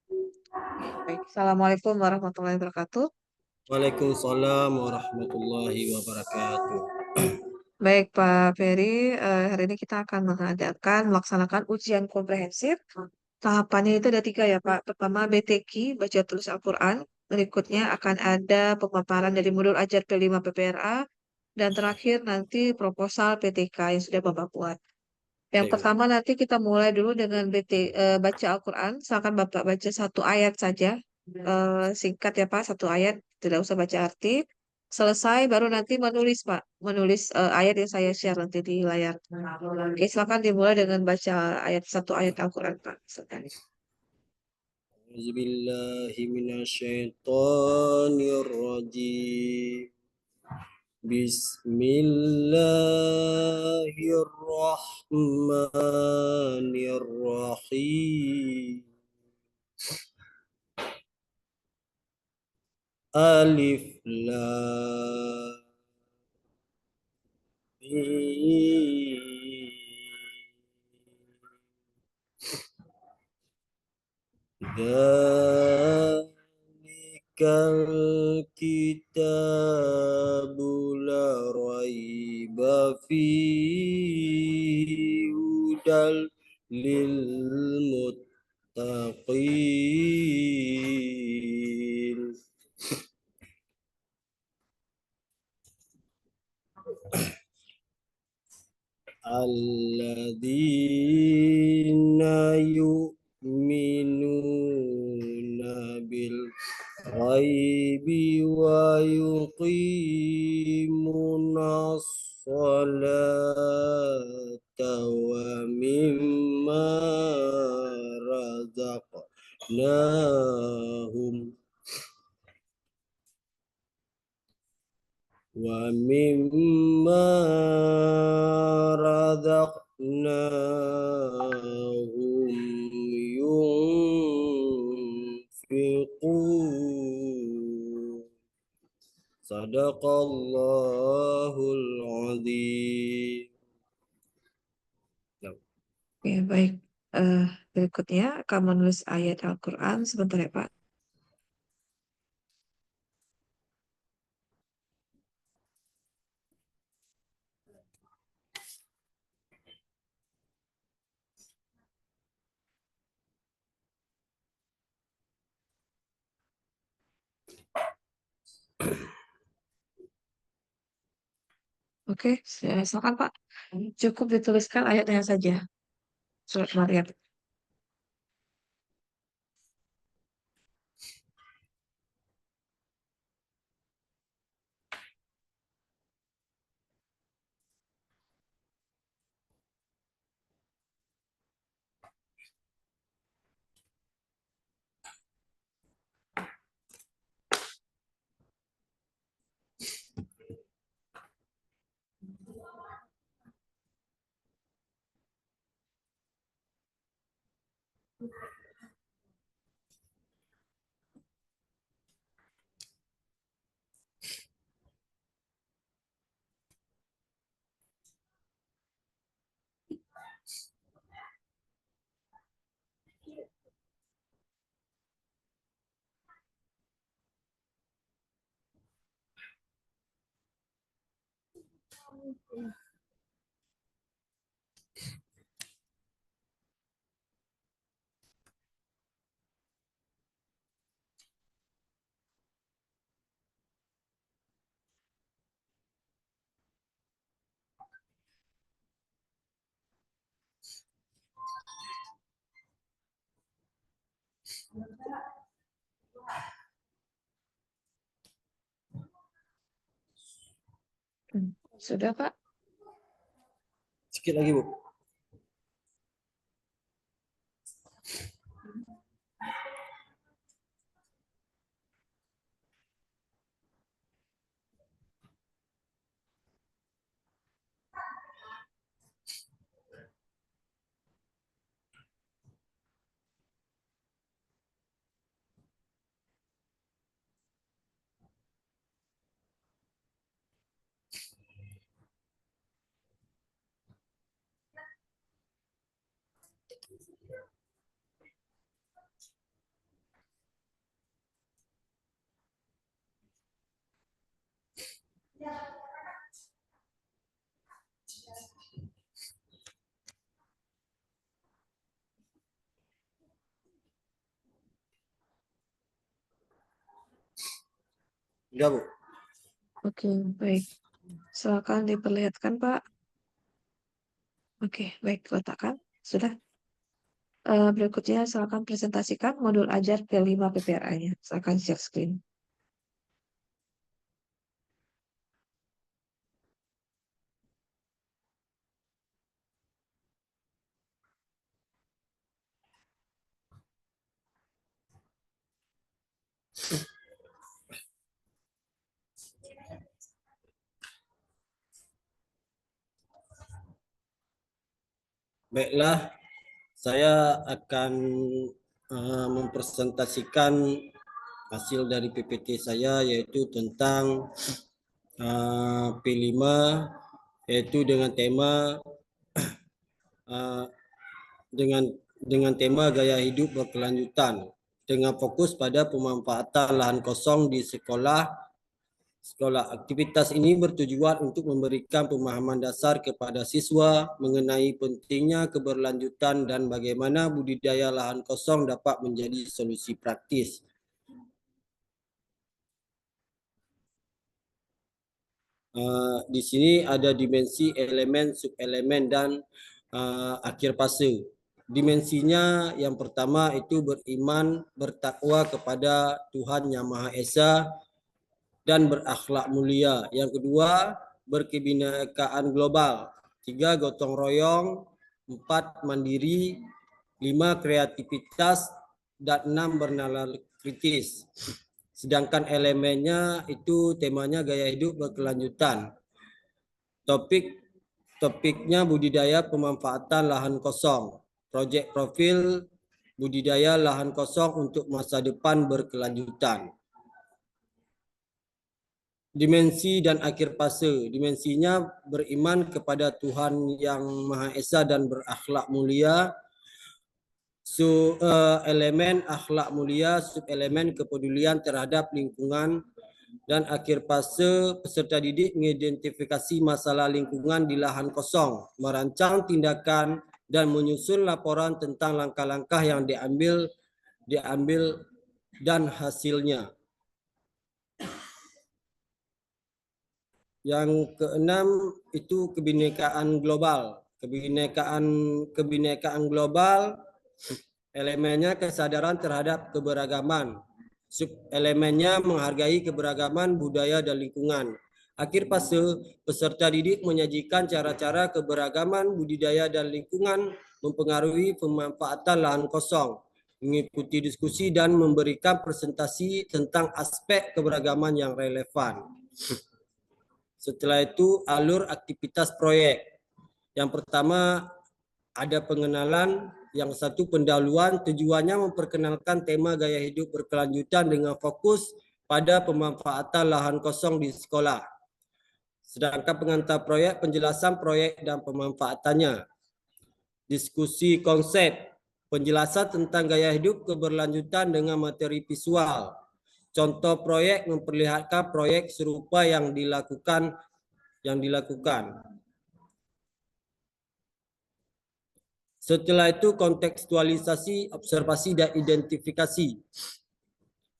Baik. Assalamualaikum warahmatullahi wabarakatuh. Waalaikumsalam warahmatullahi wabarakatuh. Baik, Pak Ferry, hari ini kita akan melaksanakan ujian komprehensif. Tahapannya itu ada tiga ya, Pak. Pertama, BTQ, baca tulis Al-Quran. Berikutnya akan ada pemaparan dari modul ajar P5 PPRA. Dan terakhir nanti proposal PTK yang sudah Bapak buat. Yang Oke, pertama nanti kita mulai dulu dengan baca Al-Quran. Silakan Bapak baca satu ayat saja. Singkat ya Pak, satu ayat. Tidak usah baca arti. Selesai baru nanti menulis Pak. Menulis ayat yang saya share nanti di layar. Oke, silakan dimulai dengan baca satu ayat Al-Quran Pak. Silakan. Auzubillahi minasyaitonirrajim. Bismillahirrahmanirrahim. Alif Lam Mim. Dzalikal kitabu la raiba fihi hudal lil muttaqin. Alladzina yu'minuna bil ghaibi wa yuqimuna sholata wa mimma razaqnahum razaqnahum yunfiqun. Sadaqallahul azim. Oke, baik. Eh, Berikutnya akan menulis ayat Al-Quran. Sebentar ya Pak. Oke, silakan Pak. Cukup dituliskan ayatnya saja. Surat Maryam. Sudah Pak? Sikit lagi, Bu. Enggak, Bu. Oke, baik. Silakan diperlihatkan, Pak. Oke, baik, letakkan. Sudah. Berikutnya, silakan presentasikan modul ajar P5 PPRA-nya. Silakan share screen. Baiklah, saya akan mempresentasikan hasil dari PPT saya, yaitu tentang P5, yaitu dengan tema uh, dengan tema gaya hidup berkelanjutan, dengan fokus pada pemanfaatan lahan kosong di sekolah. Aktivitas ini bertujuan untuk memberikan pemahaman dasar kepada siswa mengenai pentingnya keberlanjutan dan bagaimana budidaya lahan kosong dapat menjadi solusi praktis. Di sini ada dimensi elemen, subelemen, dan akhir fase. Dimensinya yang pertama itu beriman, bertakwa kepada Tuhan Yang Maha Esa, dan berakhlak mulia. Yang kedua, berkebinekaan global. 3, gotong royong. 4, mandiri. 5, kreativitas. Dan 6, bernalar kritis. Sedangkan elemennya itu temanya gaya hidup berkelanjutan. Topiknya budidaya pemanfaatan lahan kosong. Proyek profil budidaya lahan kosong untuk masa depan berkelanjutan. Dimensi dan akhir fase. Dimensinya beriman kepada Tuhan Yang Maha Esa dan berakhlak mulia. Elemen akhlak mulia, subelemen kepedulian terhadap lingkungan, dan akhir fase peserta didik mengidentifikasi masalah lingkungan di lahan kosong, merancang tindakan dan menyusun laporan tentang langkah-langkah yang diambil dan hasilnya. Yang keenam itu kebinekaan global. Kebinekaan global, elemennya kesadaran terhadap keberagaman. Subelemennya menghargai keberagaman budaya dan lingkungan. Akhir fase, peserta didik menyajikan cara-cara keberagaman budidaya dan lingkungan mempengaruhi pemanfaatan lahan kosong, mengikuti diskusi dan memberikan presentasi tentang aspek keberagaman yang relevan. Setelah itu, alur aktivitas proyek. Yang pertama, ada pengenalan. Yang satu, pendahuluan. Tujuannya memperkenalkan tema gaya hidup berkelanjutan dengan fokus pada pemanfaatan lahan kosong di sekolah. Sedangkan pengantar proyek, penjelasan proyek dan pemanfaatannya. Diskusi konsep, penjelasan tentang gaya hidup keberlanjutan dengan materi visual. Contoh proyek memperlihatkan proyek serupa yang dilakukan. Setelah itu kontekstualisasi, observasi, dan identifikasi.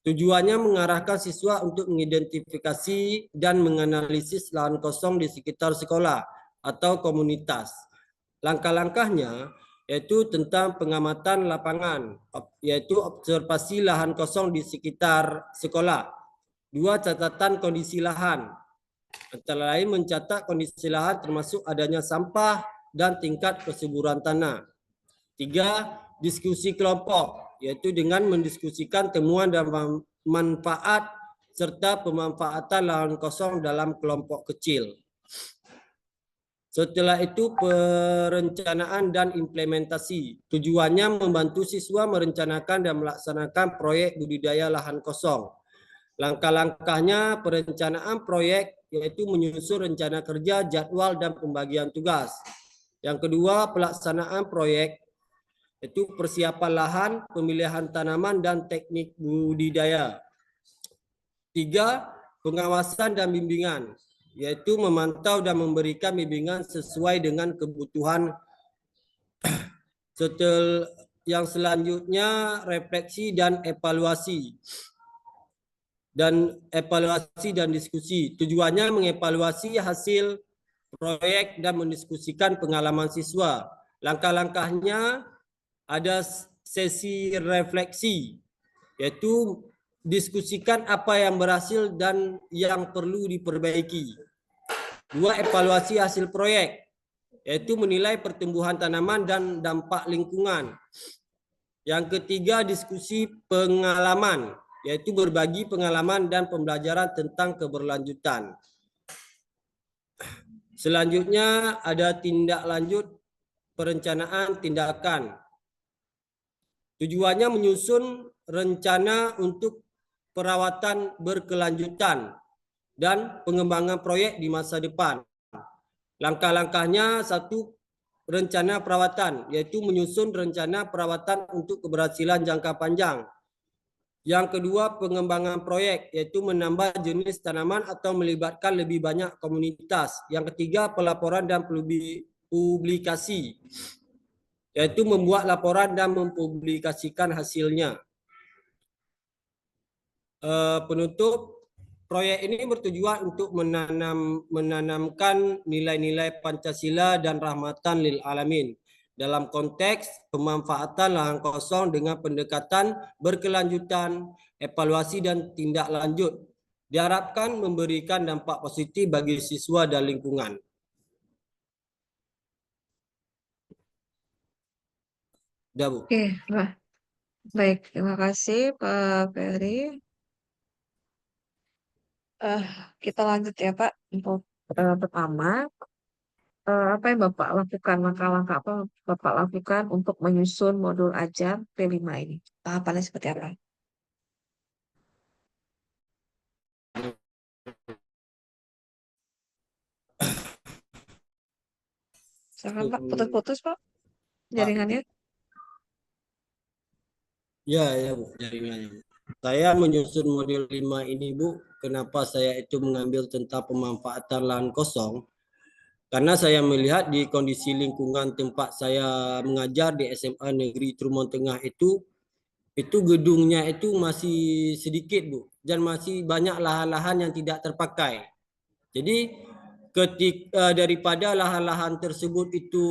Tujuannya mengarahkan siswa untuk mengidentifikasi dan menganalisis lahan kosong di sekitar sekolah atau komunitas. Langkah-langkahnya yaitu tentang pengamatan lapangan, yaitu observasi lahan kosong di sekitar sekolah. 2, catatan kondisi lahan. Antara lain mencatat kondisi lahan termasuk adanya sampah dan tingkat kesuburan tanah. 3, diskusi kelompok, yaitu dengan mendiskusikan temuan dan manfaat serta pemanfaatan lahan kosong dalam kelompok kecil. Setelah itu perencanaan dan implementasi. Tujuannya membantu siswa merencanakan dan melaksanakan proyek budidaya lahan kosong. Langkah-langkahnya perencanaan proyek yaitu menyusun rencana kerja, jadwal, dan pembagian tugas. Yang kedua, pelaksanaan proyek itu persiapan lahan, pemilihan tanaman, dan teknik budidaya. 3, pengawasan dan bimbingan, yaitu memantau dan memberikan bimbingan sesuai dengan kebutuhan. Yang selanjutnya, refleksi dan evaluasi. dan evaluasi dan diskusi. Tujuannya mengevaluasi hasil proyek dan mendiskusikan pengalaman siswa. Langkah-langkahnya ada sesi refleksi, yaitu diskusikan apa yang berhasil dan yang perlu diperbaiki. Dua, evaluasi hasil proyek, yaitu menilai pertumbuhan tanaman dan dampak lingkungan. Yang ketiga, diskusi pengalaman, yaitu berbagi pengalaman dan pembelajaran tentang keberlanjutan. Selanjutnya ada tindak lanjut perencanaan tindakan. Tujuannya menyusun rencana untuk perawatan berkelanjutan dan pengembangan proyek di masa depan. Langkah-langkahnya, satu, rencana perawatan, yaitu menyusun rencana perawatan untuk keberhasilan jangka panjang. Yang kedua, pengembangan proyek, yaitu menambah jenis tanaman atau melibatkan lebih banyak komunitas. Yang ketiga, pelaporan dan publikasi, yaitu membuat laporan dan mempublikasikan hasilnya. Penutup, proyek ini bertujuan untuk menanamkan nilai-nilai Pancasila dan rahmatan lil alamin dalam konteks pemanfaatan lahan kosong dengan pendekatan berkelanjutan, evaluasi dan tindak lanjut. Diharapkan memberikan dampak positif bagi siswa dan lingkungan. Dah, Bu. Oke, baik. Terima kasih Pak Ferry. Kita lanjut ya Pak. Untuk pertama, apa yang Bapak lakukan, langkah-langkah apa Bapak lakukan untuk menyusun modul ajar P5 ini? Tahapannya seperti apa? Silakan Pak, putus-putus Pak jaringannya. Ya, Bu, jaringannya. Saya menyusun model 5 ini, Bu. Kenapa saya itu mengambil tentang pemanfaatan lahan kosong? Karena saya melihat di kondisi lingkungan tempat saya mengajar di SMA Negeri Trumon Tengah itu gedungnya itu masih sedikit, Bu. Dan masih banyak lahan-lahan yang tidak terpakai. Jadi ketika daripada lahan-lahan tersebut itu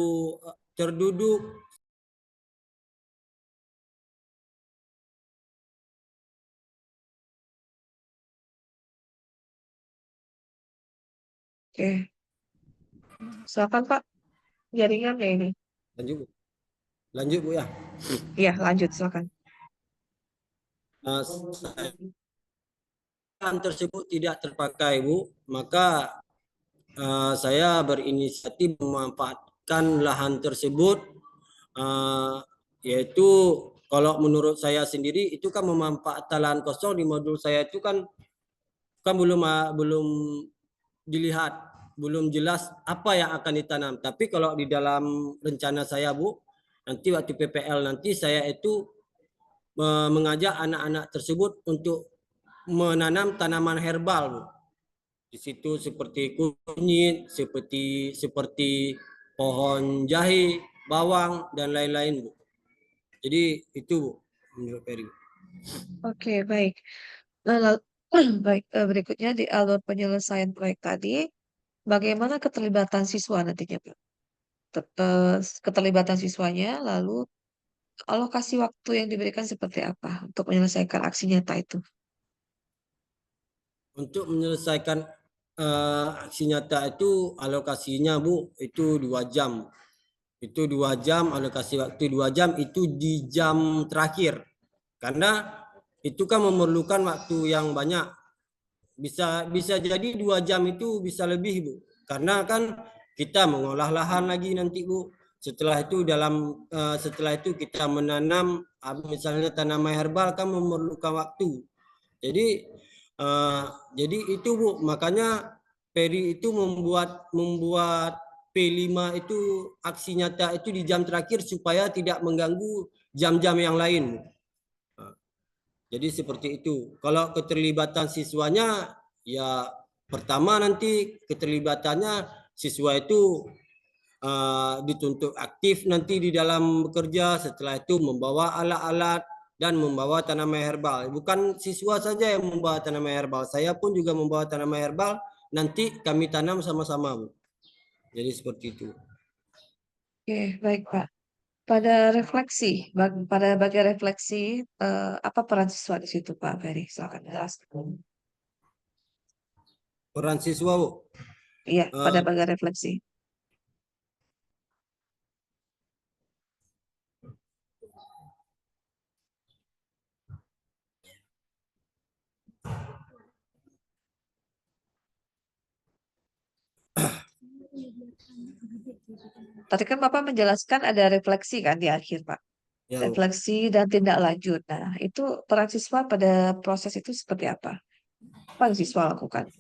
terduduk Oke, silakan Pak jaringannya ini. lanjut, Bu. Lanjut, Bu, ya. Iya, lanjut silakan. Lahan tersebut tidak terpakai, Bu, maka saya berinisiatif memanfaatkan lahan tersebut, yaitu kalau menurut saya sendiri itu kan memanfaatkan lahan kosong di modul saya itu kan belum dilihat, belum jelas apa yang akan ditanam. Tapi kalau di dalam rencana saya, Bu, nanti waktu PPL nanti saya itu mengajak anak-anak tersebut untuk menanam tanaman herbal, Bu. Di situ seperti kunyit, seperti pohon jahe, bawang dan lain-lain, Bu. Jadi itu, Bu, menurut Ferry. Oke, baik. Lalu, baik, berikutnya di alur penyelesaian proyek tadi, bagaimana keterlibatan siswa nantinya Pak? Keterlibatan siswanya, lalu alokasi waktu yang diberikan seperti apa untuk menyelesaikan aksi nyata itu? Untuk menyelesaikan aksi nyata itu alokasinya, Bu, itu 2 jam. Itu 2 jam, alokasi waktu 2 jam itu di jam terakhir. Karena itu kan memerlukan waktu yang banyak. Bisa jadi 2 jam itu bisa lebih, Bu. Karena kan kita mengolah lahan lagi nanti, Bu. Setelah itu kita menanam misalnya tanaman herbal kan memerlukan waktu. Jadi itu, Bu, makanya Ferry itu membuat P5 itu aksi nyata itu di jam terakhir supaya tidak mengganggu jam-jam yang lain. Jadi seperti itu. Kalau keterlibatan siswanya, ya pertama nanti keterlibatannya siswa itu dituntut aktif nanti di dalam bekerja. Setelah itu membawa alat-alat dan membawa tanaman herbal. Bukan siswa saja yang membawa tanaman herbal, saya pun juga membawa tanaman herbal. Nanti kami tanam sama-sama, Bu. Jadi seperti itu. Oke, baik Pak. Pada bagian refleksi, apa peran siswa di situ Pak Ferry? Silakan jelaskan. Peran siswa, Bu. Iya, pada Eh, bagian refleksi. Tadi kan Bapak menjelaskan ada refleksi kan di akhir Pak. ya, Bu. Refleksi dan tindak lanjut. Nah, itu peran siswa pada proses itu seperti apa? Apa yang siswa lakukan?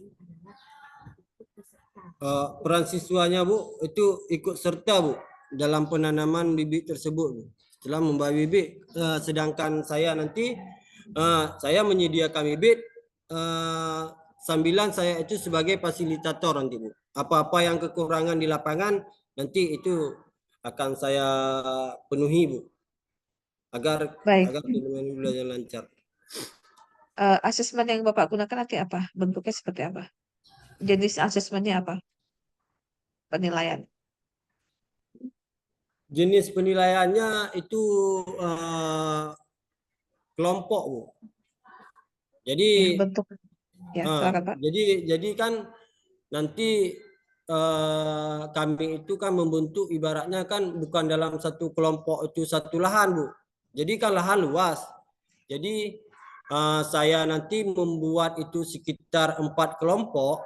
Peran siswanya, Bu, itu ikut serta, Bu, dalam penanaman bibit tersebut, Bu. Setelah membawa bibit, sedangkan saya nanti saya menyediakan bibit, sambilan saya itu sebagai fasilitator nanti, Bu. Apa-apa yang kekurangan di lapangan nanti itu akan saya penuhi, Bu, agar Baik, fenomena belajar lancar. asesmen yang Bapak gunakan nanti apa? Bentuknya seperti apa? Jenis asesmennya apa? Penilaian. Jenis penilaiannya itu kelompok, Bu. Jadi Ya, bentuk. Ya, silakan Pak. jadi kan nanti kami itu kan membentuk ibaratnya kan bukan dalam satu kelompok itu satu lahan, Bu. Jadi kan lahan luas. Jadi saya nanti membuat itu sekitar 4 kelompok,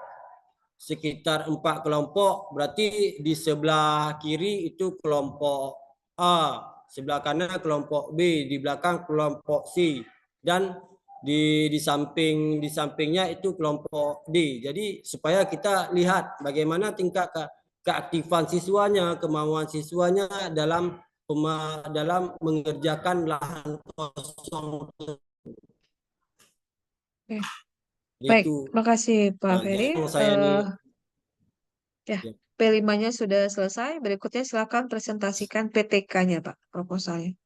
berarti di sebelah kiri itu kelompok A, sebelah kanan kelompok B, di belakang kelompok C, dan di sampingnya itu kelompok D. Jadi supaya kita lihat bagaimana tingkat keaktifan siswanya, kemauan siswanya dalam mengerjakan lahan kosong Oke. Baik, itu. terima kasih Pak Ferry. Jadi yang saya nih, Ya, ya. P5-nya sudah selesai. Berikutnya silakan presentasikan PTK-nya, Pak, proposalnya.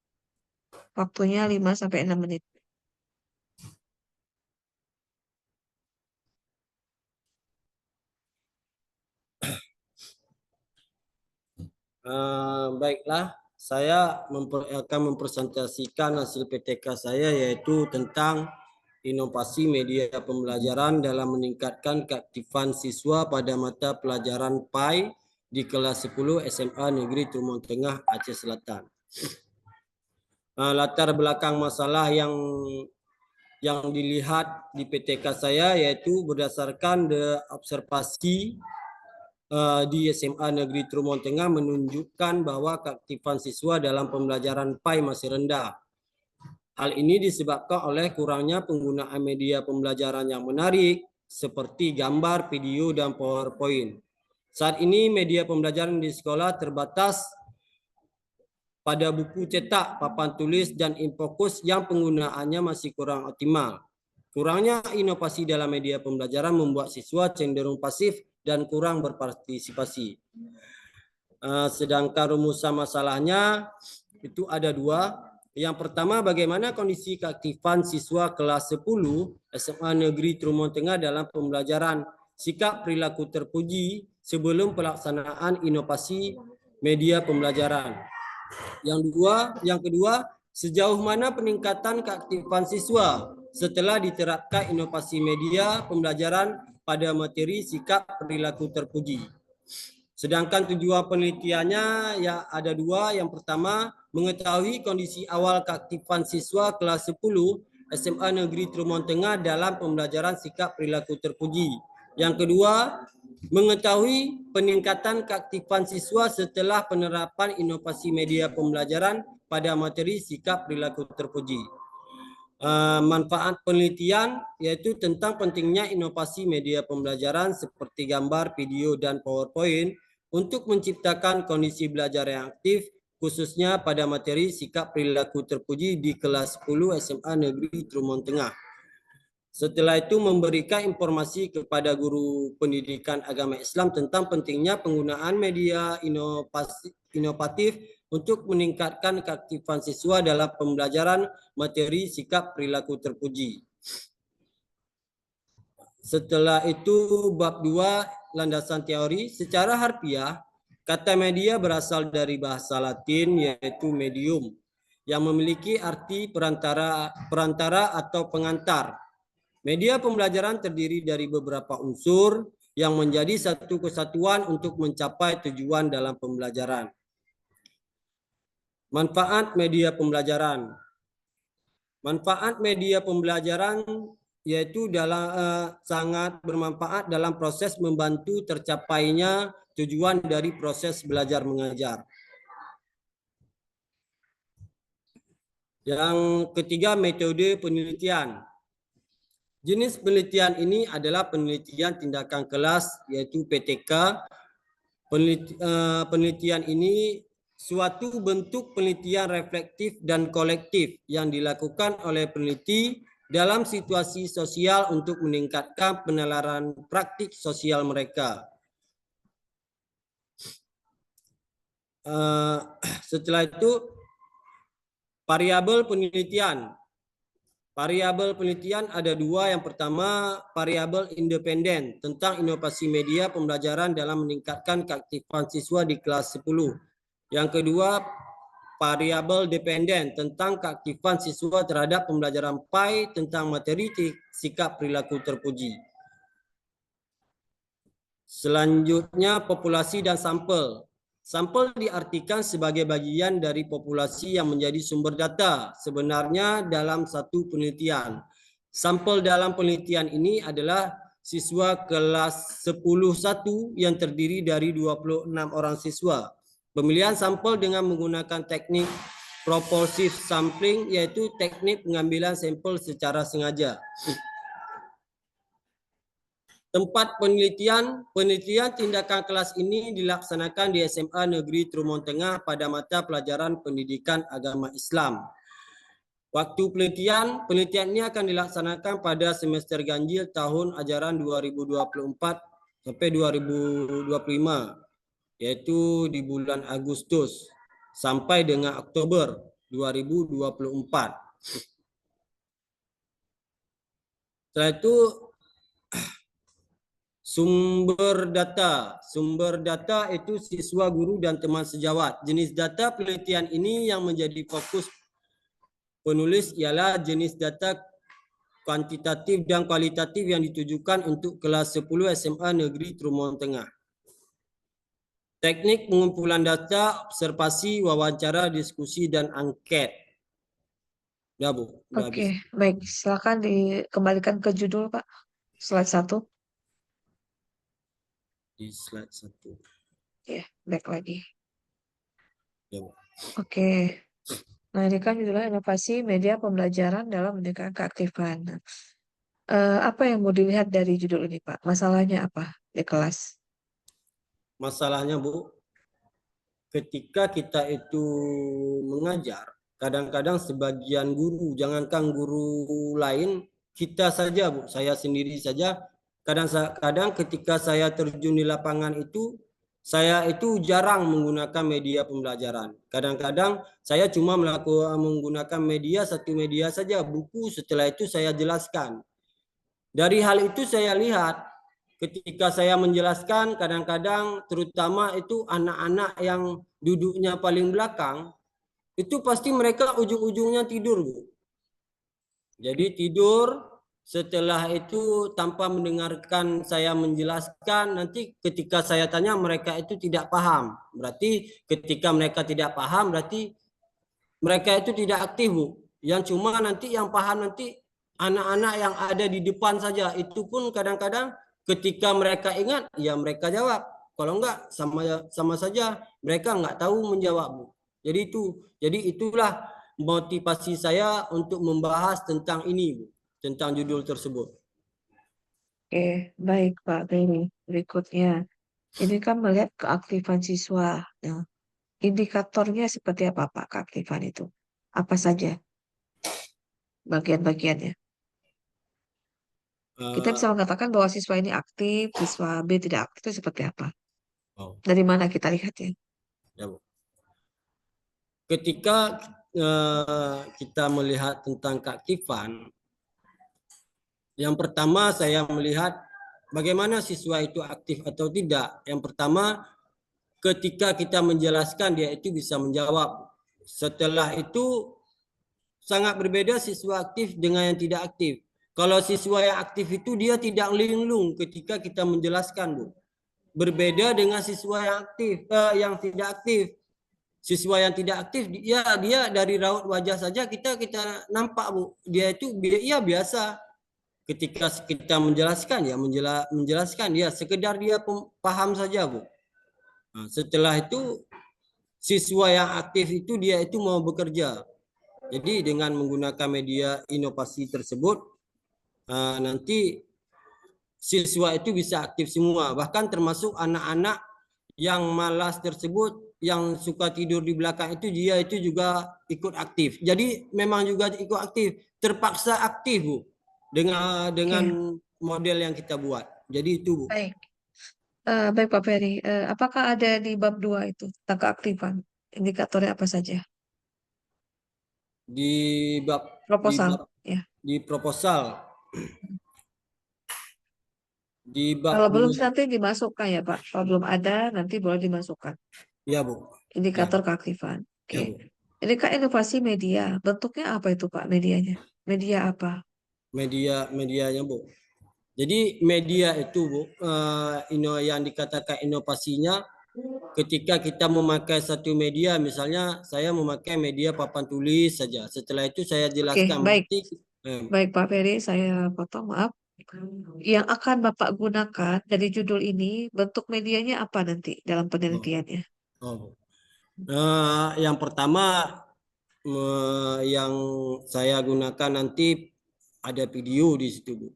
Waktunya 5 sampai 6 menit. Baiklah, saya akan mempresentasikan hasil PTK saya, yaitu tentang inovasi media pembelajaran dalam meningkatkan keaktifan siswa pada mata pelajaran PAI di kelas 10 SMA Negeri Trumon Tengah, Aceh Selatan. Latar belakang masalah yang dilihat di PTK saya yaitu berdasarkan observasi di SMA Negeri Trumon Tengah menunjukkan bahwa keaktifan siswa dalam pembelajaran PAI masih rendah. Hal ini disebabkan oleh kurangnya penggunaan media pembelajaran yang menarik seperti gambar, video, dan PowerPoint. Saat ini media pembelajaran di sekolah terbatas pada buku cetak, papan tulis, dan infokus yang penggunaannya masih kurang optimal. Kurangnya inovasi dalam media pembelajaran membuat siswa cenderung pasif dan kurang berpartisipasi. Sedangkan rumusan masalahnya itu ada 2. Yang pertama, bagaimana kondisi keaktifan siswa kelas 10 SMA Negeri Trumon Tengah dalam pembelajaran sikap perilaku terpuji sebelum pelaksanaan inovasi media pembelajaran. Yang kedua, sejauh mana peningkatan keaktifan siswa setelah diterapkan inovasi media pembelajaran pada materi sikap perilaku terpuji. Sedangkan tujuan penelitiannya ya ada 2. Yang pertama, mengetahui kondisi awal keaktifan siswa kelas 10 SMA Negeri Trumon Tengah dalam pembelajaran sikap perilaku terpuji. Yang kedua, mengetahui peningkatan keaktifan siswa setelah penerapan inovasi media pembelajaran pada materi sikap perilaku terpuji. Manfaat penelitian yaitu tentang pentingnya inovasi media pembelajaran seperti gambar, video, dan PowerPoint untuk menciptakan kondisi belajar yang aktif, khususnya pada materi sikap perilaku terpuji di kelas 10 SMA Negeri Trumon Tengah. Setelah itu memberikan informasi kepada guru pendidikan agama Islam tentang pentingnya penggunaan media inovatif untuk meningkatkan keaktifan siswa dalam pembelajaran materi sikap perilaku terpuji. Setelah itu bab 2 landasan teori. Secara harfiah, kata media berasal dari bahasa Latin yaitu medium yang memiliki arti perantara atau pengantar. Media pembelajaran terdiri dari beberapa unsur yang menjadi satu kesatuan untuk mencapai tujuan dalam pembelajaran. Manfaat media pembelajaran. Manfaat media pembelajaran yaitu sangat bermanfaat dalam proses membantu tercapainya tujuan dari proses belajar mengajar. Yang ketiga, metode penelitian. Jenis penelitian ini adalah penelitian tindakan kelas yaitu PTK. Penelitian ini suatu bentuk penelitian reflektif dan kolektif yang dilakukan oleh peneliti dalam situasi sosial untuk meningkatkan penalaran praktik sosial mereka. Setelah itu, variabel penelitian. Variabel penelitian ada dua. Yang pertama, variabel independen tentang inovasi media pembelajaran dalam meningkatkan keaktifan siswa di kelas 10. Yang kedua, variabel dependen tentang keaktifan siswa terhadap pembelajaran PAI tentang materi sikap perilaku terpuji. Selanjutnya, populasi dan sampel. Sampel diartikan sebagai bagian dari populasi yang menjadi sumber data sebenarnya dalam satu penelitian. Sampel dalam penelitian ini adalah siswa kelas 10-1 yang terdiri dari 26 orang siswa. Pemilihan sampel dengan menggunakan teknik propulsive sampling yaitu teknik pengambilan sampel secara sengaja. Tempat penelitian tindakan kelas ini dilaksanakan di SMA Negeri Trumon Tengah pada mata pelajaran Pendidikan Agama Islam. Waktu penelitian ini akan dilaksanakan pada semester ganjil tahun ajaran 2024 sampai 2025, yaitu di bulan Agustus sampai dengan Oktober 2024. Setelah itu, sumber data itu siswa, guru, dan teman sejawat. Jenis data penelitian ini yang menjadi fokus penulis ialah jenis data kuantitatif dan kualitatif yang ditujukan untuk kelas 10 SMA Negeri Trumon Tengah. Teknik pengumpulan data, observasi, wawancara, diskusi, dan angket. Ya, Bu. Oke, baik. Silakan dikembalikan ke judul, Pak. Slide 1. Di slide 1. Ya, back lagi. Ya, Bu. Oke. Nah, ini kan judulnya inovasi media pembelajaran dalam meningkatkan keaktifan. Nah, apa yang mau dilihat dari judul ini, Pak? Masalahnya apa di kelas? Masalahnya, Bu, ketika kita itu mengajar, kadang-kadang sebagian guru, jangankan guru lain, kita saja, Bu, saya sendiri saja, kadang-kadang ketika saya terjun di lapangan itu, saya itu jarang menggunakan media pembelajaran. Kadang-kadang saya cuma menggunakan satu media saja, buku. Setelah itu saya jelaskan. Dari hal itu saya lihat, ketika saya menjelaskan, kadang-kadang terutama itu anak-anak yang duduknya paling belakang, itu pasti mereka ujung-ujungnya tidur, Bu. Jadi tidur, setelah itu tanpa mendengarkan saya menjelaskan, nanti ketika saya tanya mereka itu tidak paham. Berarti ketika mereka tidak paham, berarti mereka itu tidak aktif, Bu. Yang cuma nanti yang paham nanti anak-anak yang ada di depan saja. Itu pun kadang-kadang ketika mereka ingat, ya mereka jawab. Kalau enggak, sama saja mereka enggak tahu menjawab, Bu. Jadi itulah motivasi saya untuk membahas tentang ini, Bu, tentang judul tersebut. Oke, baik, Pak Beni. Berikutnya, ini kan melihat keaktifan siswa. Nah, indikatornya seperti apa, Pak, keaktifan itu? Apa saja bagian-bagiannya? Kita Uh, bisa mengatakan bahwa siswa ini aktif, siswa B tidak aktif itu seperti apa? oh, Dari mana kita lihat ya? ya, Bu. ketika kita melihat tentang keaktifan, yang pertama saya melihat bagaimana siswa itu aktif atau tidak. Yang pertama, ketika kita menjelaskan dia itu bisa menjawab. Setelah itu sangat berbeda siswa aktif dengan yang tidak aktif. Kalau siswa yang aktif itu dia tidak linglung ketika kita menjelaskan, Bu. Berbeda dengan siswa yang aktif, yang tidak aktif. Siswa yang tidak aktif, dia dari raut wajah saja kita nampak, Bu. Dia itu biasa. Ketika kita menjelaskan ya menjelaskan ya sekedar dia paham saja, Bu. Nah, setelah itu siswa yang aktif itu dia itu mau bekerja. Jadi dengan menggunakan media inovasi tersebut nanti siswa itu bisa aktif semua, bahkan termasuk anak-anak yang malas tersebut, yang suka tidur di belakang itu dia itu juga ikut aktif. Jadi memang juga ikut aktif, terpaksa aktif, Bu, dengan Oke, model yang kita buat. Jadi itu, Bu. baik. Baik Pak Ferry, apakah ada di bab 2 itu tentang keaktifan? Indikatornya apa saja? Di bab di Proposal, bab ya. di proposal di bab Kalau belum 2 nanti dimasukkan ya Pak. Kalau belum ada nanti boleh dimasukkan. ya, Bu. Ya, Indikator keaktifan. Oke. ya, Bu. Ini kan inovasi media. Bentuknya apa itu Pak medianya? Media apa? Medianya, Bu. Jadi media itu, Bu, yang dikatakan inovasinya ketika kita memakai satu media, misalnya saya memakai media papan tulis saja. Setelah itu saya Oke, jelaskan baik. berarti eh, Baik Pak Ferry, saya potong maaf. Yang akan Bapak gunakan dari judul ini, bentuk medianya apa nanti dalam oh, penelitiannya? oh. Yang pertama yang saya gunakan nanti ada video di situ, Bu.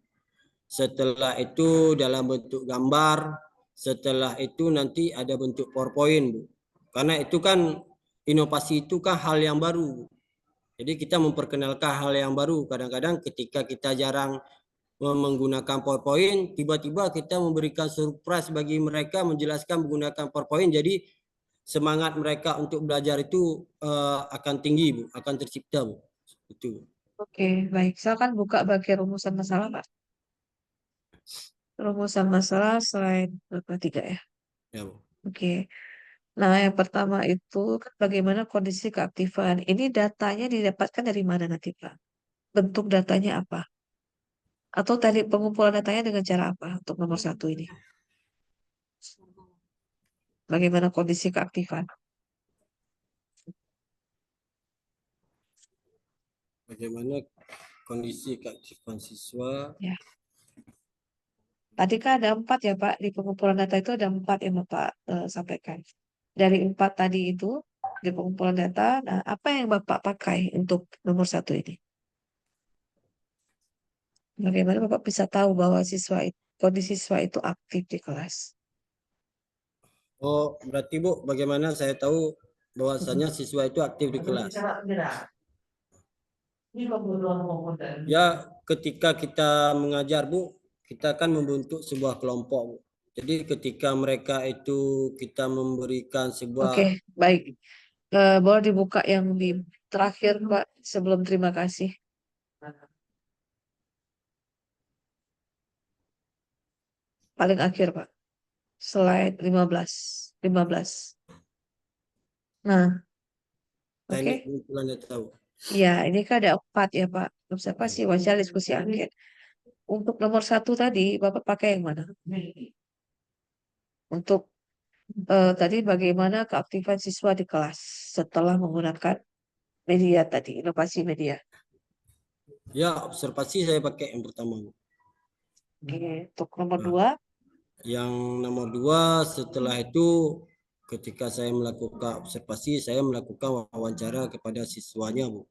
Setelah itu dalam bentuk gambar, setelah itu nanti ada bentuk PowerPoint, Bu. Karena itu kan inovasi itu kan hal yang baru, Bu. Jadi kita memperkenalkan hal yang baru. Kadang-kadang ketika kita jarang menggunakan PowerPoint, tiba-tiba kita memberikan surprise bagi mereka menjelaskan menggunakan PowerPoint. Jadi semangat mereka untuk belajar itu akan tinggi, Bu, akan tercipta, Bu. Itu. Oke, baik. Silakan buka bagian rumusan masalah, Pak. Rumusan masalah slide berapa? 3 ya. Ya, Bu. Oke. Nah, yang pertama itu kan bagaimana kondisi keaktifan. Ini datanya didapatkan dari mana nanti, Pak? Bentuk datanya apa? Atau tadi pengumpulan datanya dengan cara apa untuk nomor satu ini? Bagaimana kondisi keaktifan? Bagaimana kondisi keaktifan siswa? Ya. Tadi kan ada 4 ya, Pak. Di pengumpulan data itu ada 4 yang Bapak sampaikan. Dari 4 tadi itu, di pengumpulan data, nah apa yang Bapak pakai untuk nomor satu ini? Bagaimana Bapak bisa tahu bahwa kondisi siswa itu aktif di kelas? Oh, berarti, Bu, bagaimana saya tahu Mm-mm. bahwasanya siswa itu aktif di kelas? Ya, ketika kita mengajar, Bu, kita kan membentuk sebuah kelompok, Bu. Jadi ketika mereka itu kita memberikan Oke, sebuah baik. Boleh dibuka yang di terakhir, Pak, sebelum terima kasih. Paling akhir, Pak. Slide 15. 15. Nah, teknik oke. pengumpulan data, Bu. Ya, ini kan ada 4 ya, Pak. Observasi, Ya. wawancara, diskusi, angket. Untuk nomor satu tadi, Bapak pakai yang mana? Untuk tadi bagaimana keaktifan siswa di kelas setelah menggunakan media tadi, inovasi media. Ya, observasi saya pakai yang pertama, Bu. Oke, untuk nomor Nah, dua, yang nomor dua, setelah itu ketika saya melakukan observasi, saya melakukan wawancara kepada siswanya, Bu.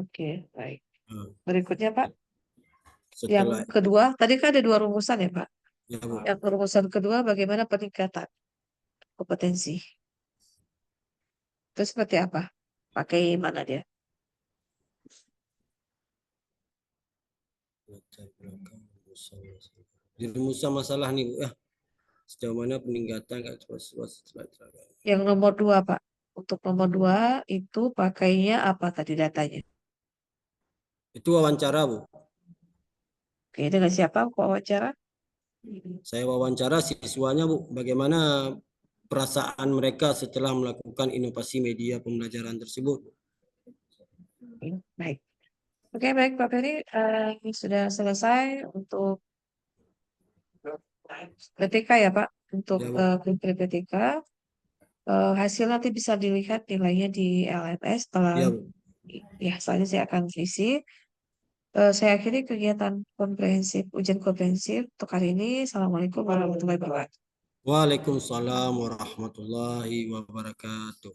oke, baik. Nah, Berikutnya, Pak. Yang setelah itu, kedua, tadi kan ada 2 rumusan ya, Pak. ya, Bu. Yang rumusan kedua, bagaimana peningkatan kompetensi. Itu seperti apa? Pakai mana dia? Latar belakang rumusan masalah. Di rumusan masalah nih, Bu, ya. Sejauh mana peningkatan keaktifan siswa setelah itu? Yang nomor 2, Pak. Untuk nomor 2 itu pakainya apa tadi datanya? Itu wawancara, Bu. Oke, dengan siapa kok wawancara? Saya wawancara siswanya, Bu. Bagaimana perasaan mereka setelah melakukan inovasi media pembelajaran tersebut. Oke, baik. Oke, baik Pak Ferry, ini sudah selesai untuk PTK ya Pak, untuk Ya, Bu. kuliah PTK. Hasil nanti bisa dilihat nilainya di LMS setelah Ya, Bu. ya selanjutnya saya akan isi. Saya akhiri kegiatan komprehensif, ujian komprehensif untuk hari ini. Assalamualaikum warahmatullahi wabarakatuh. Waalaikumsalam warahmatullahi wabarakatuh.